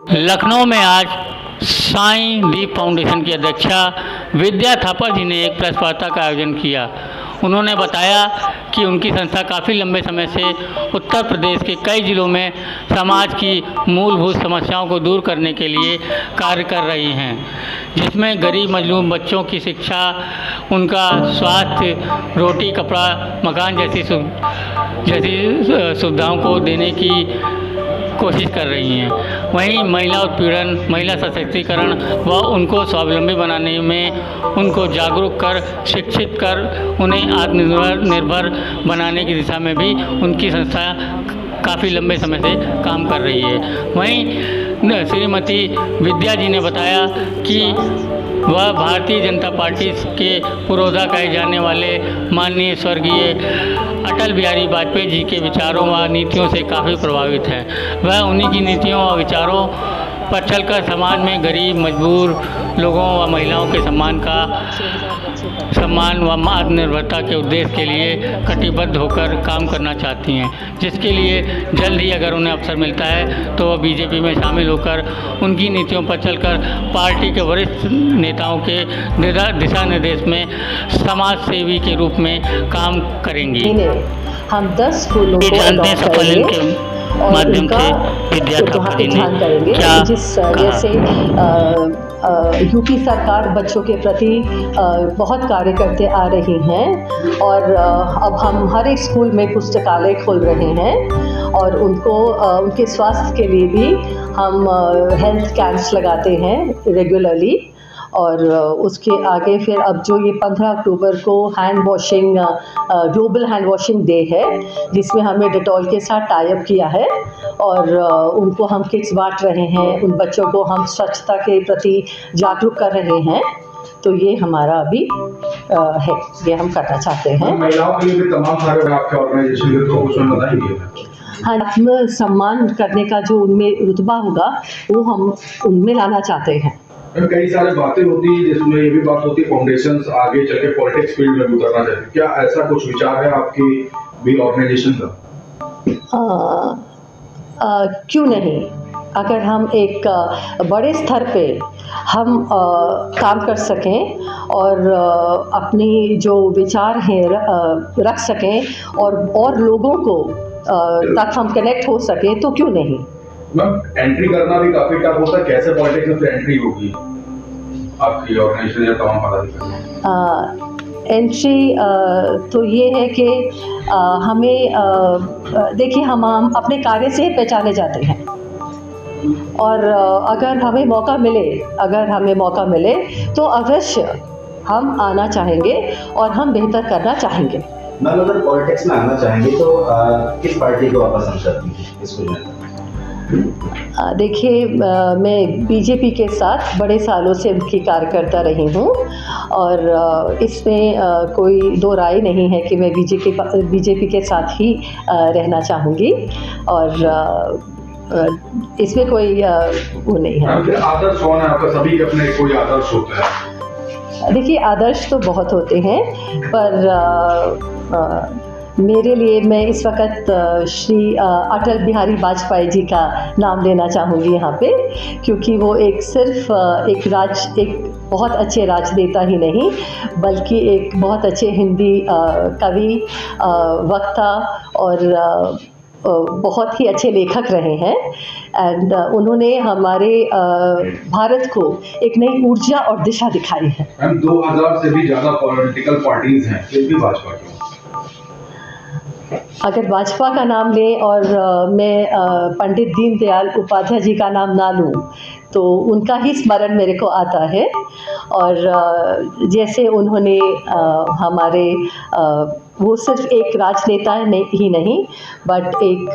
लखनऊ में आज साईं दीप फाउंडेशन की अध्यक्षा विद्या थापा जी ने एक प्रेस वार्ता का आयोजन किया। उन्होंने बताया कि उनकी संस्था काफ़ी लंबे समय से उत्तर प्रदेश के कई ज़िलों में समाज की मूलभूत समस्याओं को दूर करने के लिए कार्य कर रही हैं, जिसमें गरीब मजलूम बच्चों की शिक्षा, उनका स्वास्थ्य, रोटी कपड़ा मकान जैसी सुविधाओं को देने की कोशिश कर रही हैं। वहीं महिला उत्पीड़न, महिला सशक्तिकरण व उनको स्वावलंबी बनाने में उनको जागरूक कर, शिक्षित कर, उन्हें आत्मनिर्भर बनाने की दिशा में भी उनकी संस्था काफ़ी लंबे समय से काम कर रही है। वहीं श्रीमती विद्या जी ने बताया कि वह भारतीय जनता पार्टी के पुरोधा कहे जाने वाले माननीय स्वर्गीय अटल बिहारी वाजपेयी जी के विचारों व नीतियों से काफ़ी प्रभावित हैं। वह उन्हीं की नीतियों और विचारों पर चलकर समाज में गरीब, मजबूर लोगों व महिलाओं के सम्मान व आत्मनिर्भरता के उद्देश्य के लिए कटिबद्ध होकर काम करना चाहती हैं, जिसके लिए जल्द ही अगर उन्हें अवसर मिलता है तो वह बीजेपी में शामिल होकर उनकी नीतियों पर चलकर पार्टी के वरिष्ठ नेताओं के दिशा निर्देश में समाज सेवी के रूप में काम करेंगी। हम 10 स्कूलों को अडॉप्ट करेंगे माध्यम से विद्या थापा जी ने क्या जैसे यूपी सरकार बच्चों के प्रति बहुत कार्य करते आ रही हैं और अब हम हर एक स्कूल में पुस्तकालय खोल रहे हैं और उनको उनके स्वास्थ्य के लिए भी हम हेल्थ कैंप्स लगाते हैं रेगुलरली। और उसके आगे फिर अब जो ये 15 अक्टूबर को hand washing global hand washing day है, जिसमें हमने डेटॉल के साथ टाई अप किया है और उनको हम किट्स बांट रहे हैं, उन बच्चों को हम स्वच्छता के प्रति जागरूक कर रहे हैं। तो ये हमारा अभी है, ये हम करना चाहते हैं। महिलाओं के लिए भी तमाम सारे आपके ऑर्गेनाइजेशन के कुछ बताएंगे। हाँ, आत्म सम्मान करने का जो उनमें रुतबा होगा वो हम उनमें लाना चाहते हैं। कई सारी बातें होती है जिसमें ये भी बात होती है फाउंडेशंस आगे चल के पॉलिटिक्स फील्ड में उतरना चाहिए, क्या ऐसा कुछ विचार है आपकी भी ऑर्गेनाइजेशन का? क्यों नहीं, अगर हम एक बड़े स्तर पे हम काम कर सकें और अपनी जो विचार हैं रख सकें और लोगों को तक हम कनेक्ट हो सके तो क्यों नहीं। एंट्री करना भी काफी टफ होता है, कैसे पॉलिटिक्स में एंट्री होगी आपकी ऑर्गेनाइजेशन या तमाम पदाधिकारी? एंट्री तो ये है कि हमें देखिए हम अपने कार्य से पहचाने जाते हैं और अगर हमें मौका मिले तो अवश्य हम आना चाहेंगे और हम बेहतर करना चाहेंगे। मैम, अगर पॉलिटिक्स में आना चाहेंगे तो किस पार्टी को आप पसंद करती हैं इसको? देखिए, मैं बीजेपी के साथ बड़े सालों से उनकी कार्यकर्ता रही हूँ और इसमें कोई दो राय नहीं है कि मैं बीजेपी के साथ ही रहना चाहूँगी और इसमें कोई वो नहीं है। आदर्श कौन है आपका? सभी के अपने कोई आदर्श होता है। देखिए, आदर्श तो बहुत होते हैं पर मेरे लिए मैं इस वक्त श्री अटल बिहारी वाजपेयी जी का नाम लेना चाहूँगी यहाँ पे, क्योंकि वो एक बहुत अच्छे राजनेता ही नहीं बल्कि एक बहुत अच्छे हिंदी कवि, वक्ता और बहुत ही अच्छे लेखक रहे हैं एंड उन्होंने हमारे भारत को एक नई ऊर्जा और दिशा दिखाई है। 2000 से भी ज़्यादा पॉलिटिकल पार्टीज हैं, फिर भी भाजपा क्यों? अगर भाजपा का नाम लें और मैं पंडित दीनदयाल उपाध्याय जी का नाम ना लूँ तो उनका ही स्मरण मेरे को आता है और जैसे उन्होंने हमारे वो सिर्फ एक राजनेता ही नहीं बट एक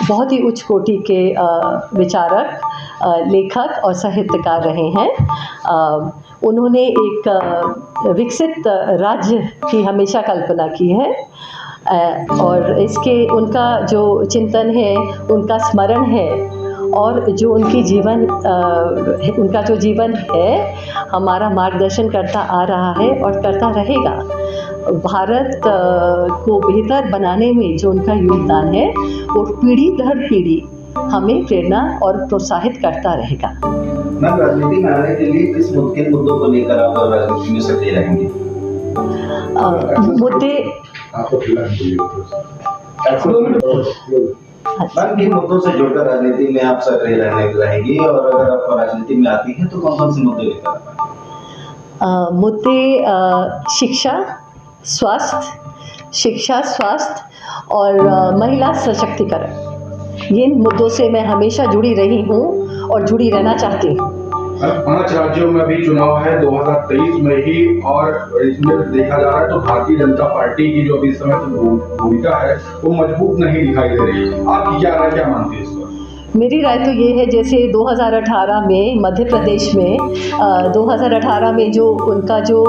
बहुत ही उच्च कोटि के विचारक, लेखक और साहित्यकार रहे हैं। उन्होंने एक विकसित राज्य की हमेशा कल्पना की है और उनका जो चिंतन है, उनका स्मरण है और जो उनका जो जीवन है हमारा मार्गदर्शन करता आ रहा है और करता रहेगा। भारत को बेहतर बनाने में जो उनका योगदान है वो पीढ़ी दर पीढ़ी हमें प्रेरणा और प्रोत्साहित करता रहेगा। मैम, राजनीति में आने के लिए किन मुद्दों को लेकर आप राजनीति में सक्रिय रहेंगे? मुद्दे मैम, किन मुद्दों से जुड़कर राजनीति में आप सक्रिय रहेंगी, और अगर आप राजनीति में आती हैं तो कौन कौन से मुद्दे लेकर आएंगी? मुद्दे शिक्षा, स्वास्थ्य और महिला सशक्तिकरण, ये मुद्दों से मैं हमेशा जुड़ी रही हूँ और जुड़ी रहना चाहती हूँ। 5 राज्यों में अभी चुनाव है 2023 में ही, और इसमें देखा जा रहा है तो भारतीय जनता पार्टी की जो अभी इस समय भूमिका है वो मजबूत नहीं दिखाई दे रही है। आपकी क्या राय, क्या मानती है इस पर? मेरी राय तो ये है, जैसे 2018 में मध्य प्रदेश में 2018 में जो उनका जो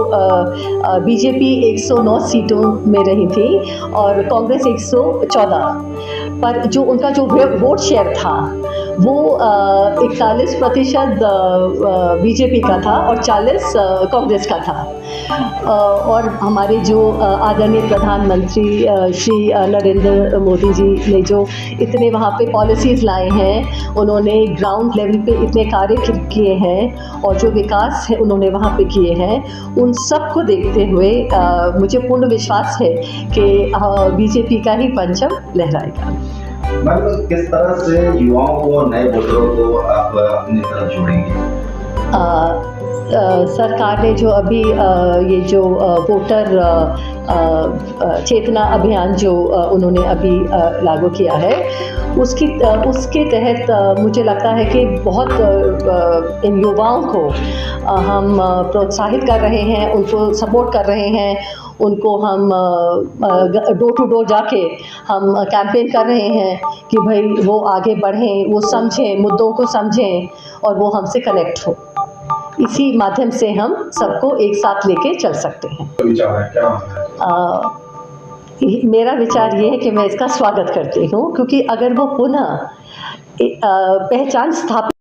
बीजेपी 109 सीटों में रही थी और कांग्रेस 114, पर जो उनका जो वोट शेयर था वो 41% बीजेपी का था और 40 कांग्रेस का था। और हमारे जो आदरणीय प्रधानमंत्री श्री नरेंद्र मोदी जी ने जो इतने वहाँ पे पॉलिसीज़ लाए हैं, उन्होंने ग्राउंड लेवल पे इतने कार्य किए हैं और जो विकास है उन्होंने वहाँ पे किए हैं, उन सब को देखते हुए मुझे पूर्ण विश्वास है कि बीजेपी का ही परचम लहराएगा। मैम, किस तरह से युवाओं को, नए वोटरों को आप अपनी तरफ जोड़ेंगे? सरकार ने जो अभी ये जो वोटर चेतना अभियान जो उन्होंने अभी लागू किया है, उसके तहत मुझे लगता है कि बहुत इन युवाओं को हम प्रोत्साहित कर रहे हैं, उनको सपोर्ट कर रहे हैं, उनको हम डोर टू डोर जाके हम कैंपेन कर रहे हैं कि भाई वो आगे बढ़ें, वो समझें, मुद्दों को समझें और वो हमसे कनेक्ट हो। इसी माध्यम से हम सबको एक साथ लेके चल सकते हैं। विचार है क्या? मेरा विचार ये है कि मैं इसका स्वागत करती हूँ, क्योंकि अगर वो पुनः पहचान स्थापित